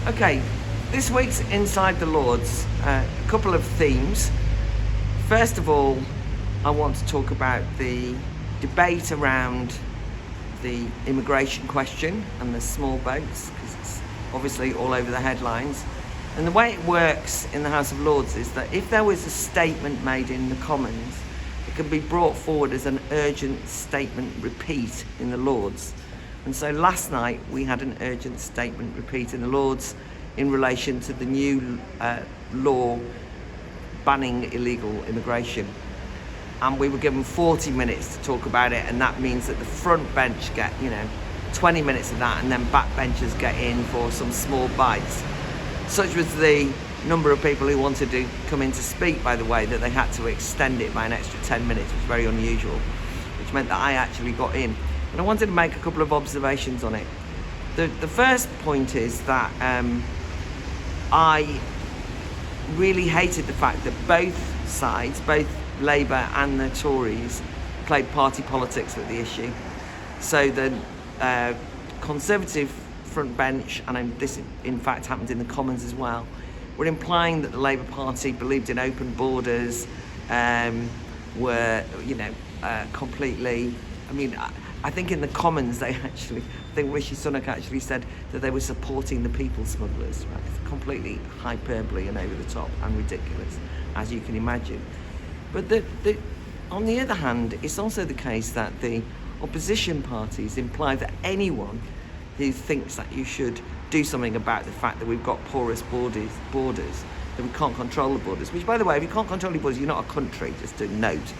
Okay, this week's Inside the Lords, a couple of themes. First of all, I want to talk about the debate around the immigration question and the small boats, because it's obviously all over the headlines. And the way it works in the House of Lords is that if there was a statement made in the Commons, it can be brought forward as an urgent statement repeat in the Lords. And so last night we had an urgent statement repeat in the Lords in relation to the new law banning illegal immigration. And we were given 40 minutes to talk about it, and that means that the front bench get, 20 minutes of that, and then backbenchers get in for some small bites. Such was the number of people who wanted to come in to speak, by the way, that they had to extend it by an extra 10 minutes, which was very unusual, which meant that I actually got in. And I wanted to make a couple of observations on it. The first point is that I really hated the fact that both sides, both Labour and the Tories, played party politics with the issue. So the Conservative front bench, and this in fact happened in the Commons as well, were implying that the Labour Party believed in open borders, were completely, I think in the Commons I think Rishi Sunak actually said that they were supporting the people smugglers. Right? It's completely hyperbole and over the top and ridiculous, as you can imagine. But on the other hand, it's also the case that the opposition parties imply that anyone who thinks that you should do something about the fact that we've got porous borders, that we can't control the borders, which, by the way, if you can't control the borders, you're not a country, just to note.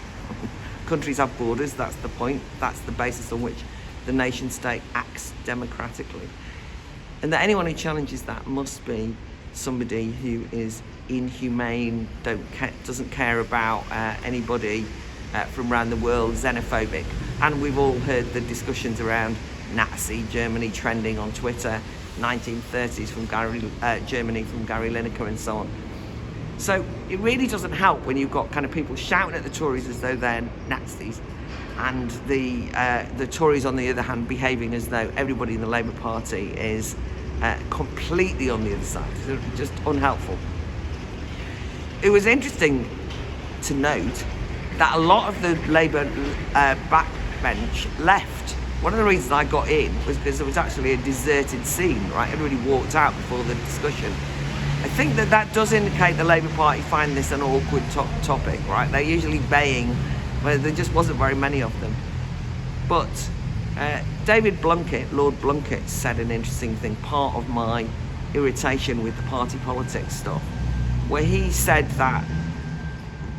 Countries have borders, that's the point, that's the basis on which the nation state acts democratically. And that anyone who challenges that must be somebody who is inhumane, doesn't care about anybody from around the world, xenophobic. And we've all heard the discussions around Nazi Germany trending on Twitter, 1930s from Germany from Gary Lineker and so on. So it really doesn't help when you've got kind of people shouting at the Tories as though they're Nazis, and the Tories on the other hand behaving as though everybody in the Labour Party is completely on the other side. So just unhelpful. It was interesting to note that a lot of the Labour backbench left. One of the reasons I got in was because there was actually a deserted scene, right? Everybody walked out before the discussion. I think that does indicate the Labour Party find this an awkward topic, right? They're usually baying, but there just wasn't very many of them. But David Blunkett, Lord Blunkett, said an interesting thing, part of my irritation with the party politics stuff, where he said that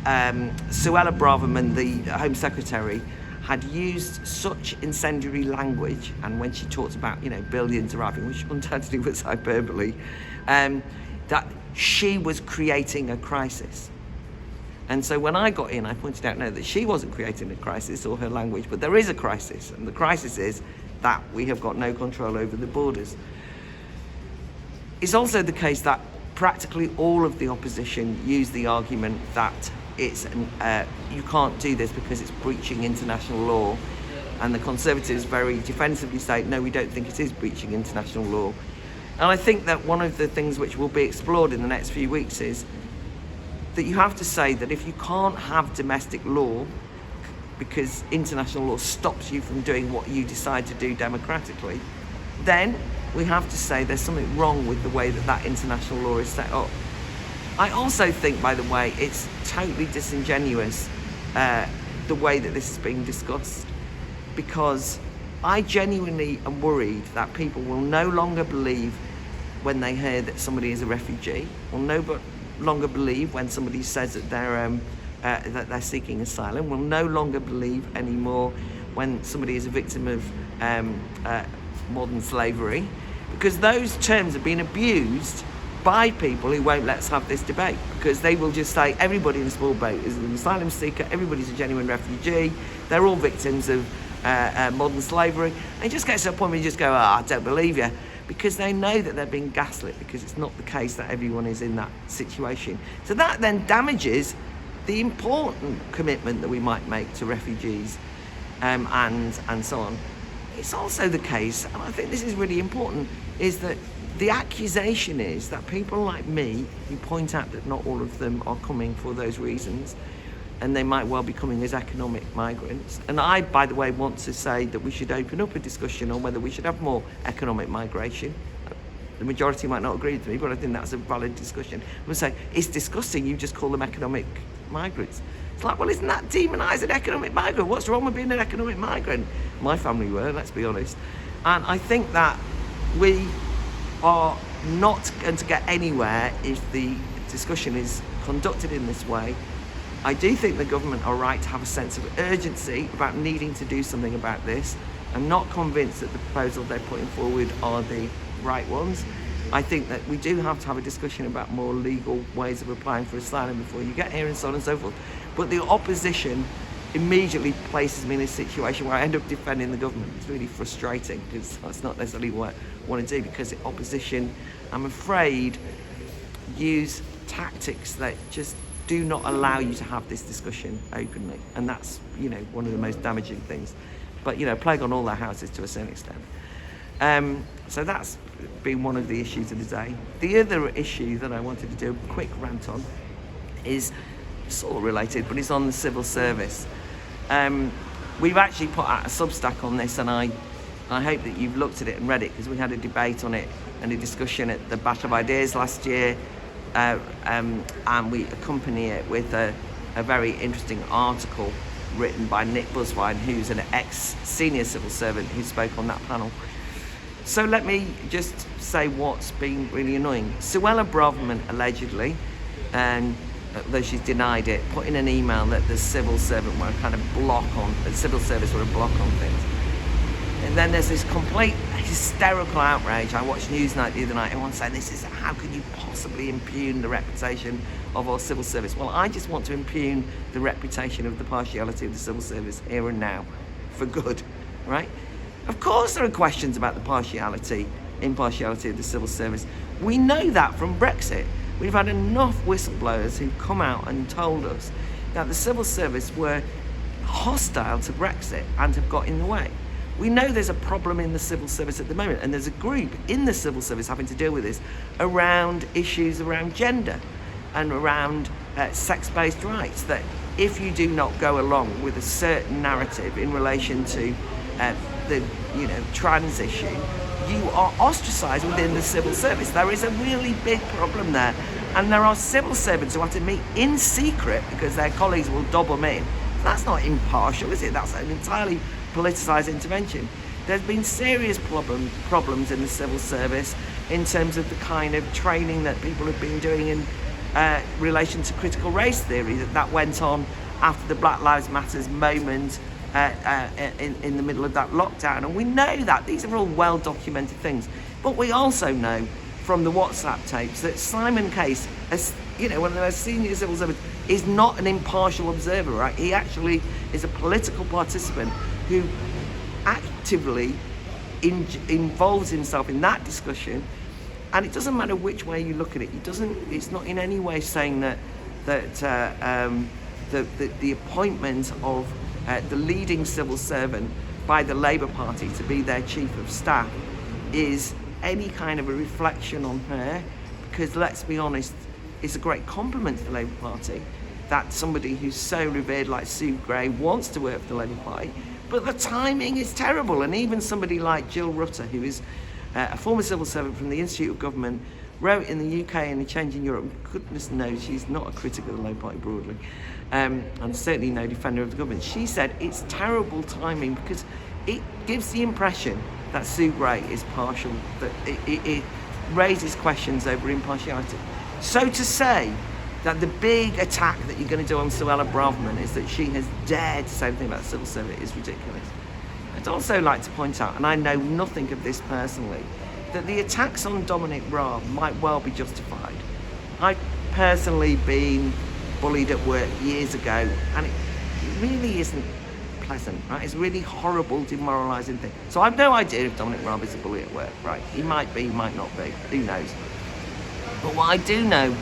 Suella Braverman, the Home Secretary, had used such incendiary language, and when she talked about, billions arriving, which undoubtedly was hyperbole, that she was creating a crisis. And so when I got in, I pointed out, no, that she wasn't creating a crisis or her language, but there is a crisis, and the crisis is that we have got no control over the borders. It's also the case that practically all of the opposition use the argument that it's you can't do this because it's breaching international law, and the Conservatives very defensively say, no, we don't think it is breaching international law. And I think that one of the things which will be explored in the next few weeks is that you have to say that if you can't have domestic law because international law stops you from doing what you decide to do democratically, then we have to say there's something wrong with the way that international law is set up. I also think, by the way, it's totally disingenuous the way that this is being discussed, because I genuinely am worried that people will no longer believe when they hear that somebody is a refugee, will no longer believe when somebody says that they're seeking asylum, will no longer believe anymore when somebody is a victim of modern slavery, because those terms have been abused by people who won't let us have this debate, because they will just say everybody in a small boat is an asylum seeker, everybody's a genuine refugee, they're all victims of modern slavery. And it just gets to a point where you just go, I don't believe you, because they know that they're being gaslit, because it's not the case that everyone is in that situation. So that then damages the important commitment that we might make to refugees and so on. It's also the case, and I think this is really important, is that the accusation is that people like me, who point out that not all of them are coming for those reasons, and they might well be coming as economic migrants. And I, by the way, want to say that we should open up a discussion on whether we should have more economic migration. The majority might not agree with me, but I think that's a valid discussion. I'm going to say, it's disgusting, you just call them economic migrants. It's like, well, isn't that demonising an economic migrant? What's wrong with being an economic migrant? My family were, let's be honest. And I think that we are not going to get anywhere if the discussion is conducted in this way. I do think the government are right to have a sense of urgency about needing to do something about this. I'm not convinced that the proposals they're putting forward are the right ones. I think that we do have to have a discussion about more legal ways of applying for asylum before you get here and so on and so forth. But the opposition immediately places me in a situation where I end up defending the government. It's really frustrating because that's not necessarily what I want to do, because the opposition, I'm afraid, use tactics that just do not allow you to have this discussion openly, and that's, you know, one of the most damaging things. But, you know, plague on all their houses to a certain extent. So that's been one of the issues of the day. The other issue that I wanted to do a quick rant on is sort of related, but it's on the civil service. We've actually put out a Substack on this, and I hope that you've looked at it and read it, because we had a debate on it and a discussion at the Battle of Ideas last year. And we accompany it with a very interesting article written by Nick Buswine, who's an ex-senior civil servant who spoke on that panel. So let me just say what's been really annoying. Suella Braverman allegedly, though she's denied it, put in an email that the civil servant were a kind of block on, the civil service were a block on things. And then there's this complete hysterical outrage. I watched Newsnight the other night. Everyone saying, how could you possibly impugn the reputation of our civil service? Well, I just want to impugn the reputation of the partiality of the civil service here and now, for good, right? Of course there are questions about the impartiality of the civil service. We know that from Brexit. We've had enough whistleblowers who've come out and told us that the civil service were hostile to Brexit and have got in the way. We know there's a problem in the civil service at the moment, and there's a group in the civil service having to deal with this around issues around gender and around sex-based rights, that if you do not go along with a certain narrative in relation to the trans issue, you are ostracised within the civil service. There is a really big problem there, and there are civil servants who have to meet in secret because their colleagues will dob them in. That's not impartial, is it? That's an entirely politicised intervention. There's been serious problems in the civil service in terms of the kind of training that people have been doing in relation to critical race theory that went on after the Black Lives Matters moment in the middle of that lockdown. And we know that these are all well documented things, but we also know from the WhatsApp tapes that Simon Case, as one of the most senior civil servants, is not an impartial observer, right? He actually is a political participant who actively involves himself in that discussion. And it doesn't matter which way you look at it. It's not in any way saying that the appointment of the leading civil servant by the Labour Party to be their chief of staff is any kind of a reflection on her, because let's be honest, it's a great compliment to the Labour Party that somebody who's so revered like Sue Gray wants to work for the Labour Party, but the timing is terrible. And even somebody like Jill Rutter, who is a former civil servant from the Institute of Government, wrote in the UK and a Change in Europe, goodness knows she's not a critic of the Labour Party broadly, and certainly no defender of the government. She said it's terrible timing because it gives the impression that Sue Gray is partial, that it raises questions over impartiality. So to say that the big attack that you're going to do on Suella Braverman is that she has dared to say anything about the civil service is ridiculous. I'd also like to point out, and I know nothing of this personally, that the attacks on Dominic Raab might well be justified. I've personally been bullied at work years ago, and it really isn't pleasant, right? It's a really horrible, demoralising thing. So I've no idea if Dominic Raab is a bully at work, right? He might be, he might not be, who knows? But what I do know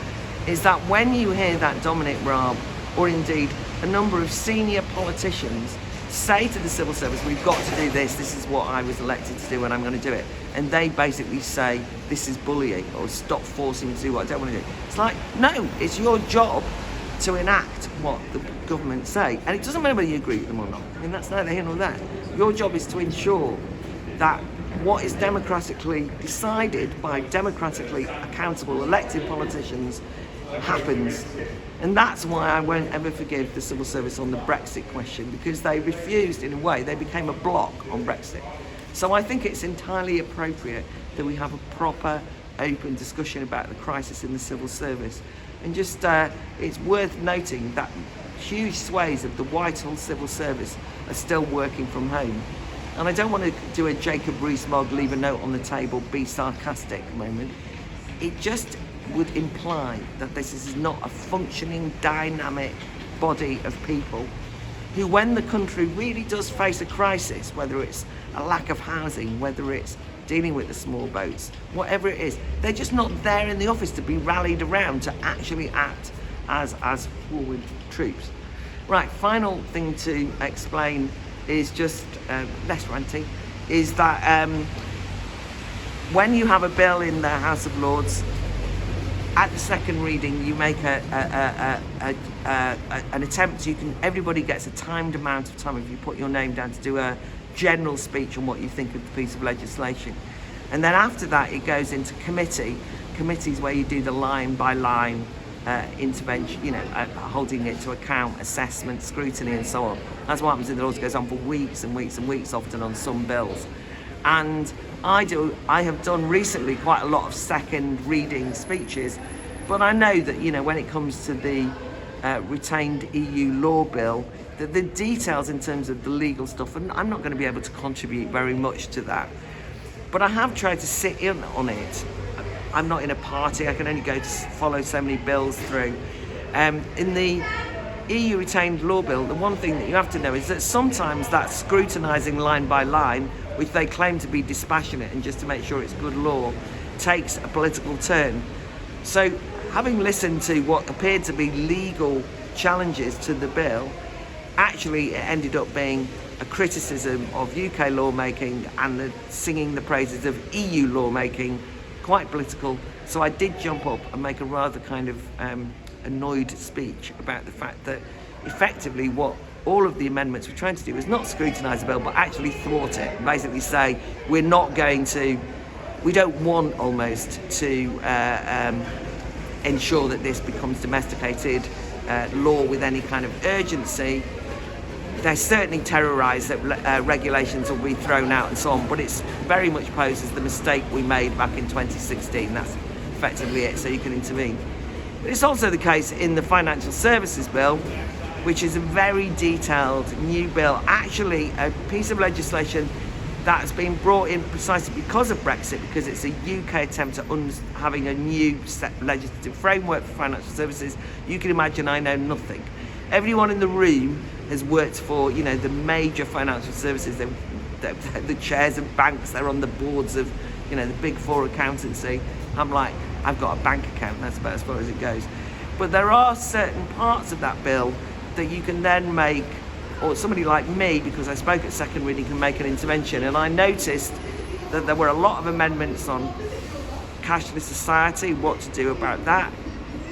is that when you hear that Dominic Raab, or indeed a number of senior politicians say to the civil service, we've got to do this is what I was elected to do and I'm going to do it. And they basically say, this is bullying, or stop forcing me to do what I don't want to do. It's like, no, it's your job to enact what the government say. And it doesn't matter whether you agree with them or not. I mean, that's neither here nor there. Your job is to ensure that what is democratically decided by democratically accountable elected politicians happens. And that's why I won't ever forgive the civil service on the Brexit question, because they refused, in a way, they became a block on Brexit. So I think it's entirely appropriate that we have a proper, open discussion about the crisis in the civil service. And just, it's worth noting that huge swathes of the Whitehall civil service are still working from home. And I don't want to do a Jacob Rees-Mogg leave a note on the table, be sarcastic moment. It just would imply that this is not a functioning, dynamic body of people who, when the country really does face a crisis, whether it's a lack of housing, whether it's dealing with the small boats, whatever it is, they're just not there in the office to be rallied around to actually act as forward troops. Right, final thing to explain is just less ranty, is that when you have a bill in the House of Lords, at the second reading, you make an attempt. Everybody gets a timed amount of time if you put your name down to do a general speech on what you think of the piece of legislation, and then after that it goes into committees where you do the line by line intervention, holding it to account, assessment, scrutiny, and so on. That's what happens in the Lords. It goes on for weeks and weeks and weeks, often on some bills. And I have done recently quite a lot of second reading speeches, but I know that, when it comes to the retained EU law bill, that the details in terms of the legal stuff, and I'm not going to be able to contribute very much to that. But I have tried to sit in on it. I'm not in a party, I can only go to follow so many bills through. In the EU retained law bill, the one thing that you have to know is that sometimes that scrutinising line by line, which they claim to be dispassionate and just to make sure it's good law, takes a political turn. So having listened to what appeared to be legal challenges to the bill, actually it ended up being a criticism of UK lawmaking and singing the praises of EU lawmaking, quite political. So I did jump up and make a rather kind of annoyed speech about the fact that effectively what all of the amendments were trying to do was not scrutinise the bill, but actually thwart it. Basically say, we don't want almost to ensure that this becomes domesticated law with any kind of urgency. They're certainly terrorised that regulations will be thrown out and so on, but it's very much posed as the mistake we made back in 2016. That's effectively it, so you can intervene. But it's also the case in the Financial Services Bill, which is a very detailed new bill, actually a piece of legislation that's been brought in precisely because of Brexit, because it's a UK attempt at having a new legislative framework for financial services. You can imagine I know nothing. Everyone in the room has worked for, the major financial services. They're the chairs of banks, they're on the boards of, the big four accountancy. I'm like, I've got a bank account, that's about as far as it goes. But there are certain parts of that bill that you can then make, or somebody like me, because I spoke at second reading, can make an intervention. And I noticed that there were a lot of amendments on cashless society, what to do about that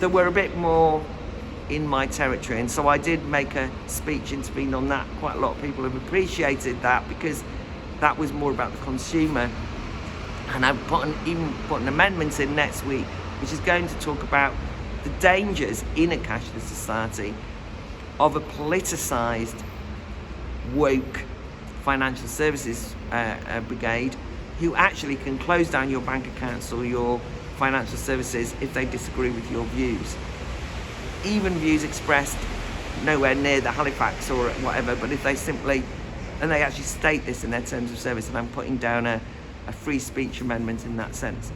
were a bit more in my territory. And so I did make a speech, intervene on that. Quite a lot of people have appreciated that, because that was more about the consumer. And I've even put an amendment in next week, which is going to talk about the dangers in a cashless society of a politicised, woke financial services brigade, who actually can close down your bank accounts or your financial services if they disagree with your views. Even views expressed nowhere near the Halifax or whatever, but if they simply, and they actually state this in their terms of service, and I'm putting down a free speech amendment in that sense.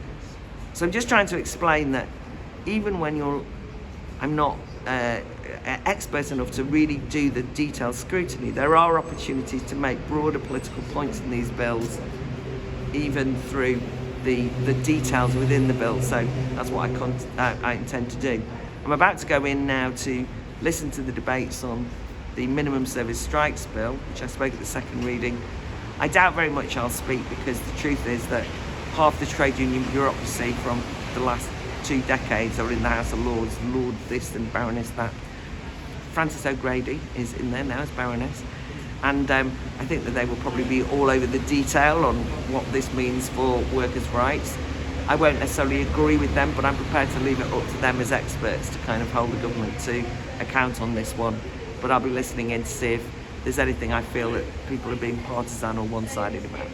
So I'm just trying to explain that even when I'm not expert enough to really do the detailed scrutiny, there are opportunities to make broader political points in these bills, even through the details within the bill. So that's what I intend to do. I'm about to go in now to listen to the debates on the minimum service strikes bill, which I spoke at the second reading, I doubt very much I'll speak, because the truth is that half the trade union bureaucracy from the last 2 decades are in the House of Lords, Lord this and Baroness that. Frances O'Grady is in there now as Baroness, and I think that they will probably be all over the detail on what this means for workers' rights. I won't necessarily agree with them, but I'm prepared to leave it up to them as experts to kind of hold the government to account on this one. But I'll be listening in to see if there's anything I feel that people are being partisan or one-sided about.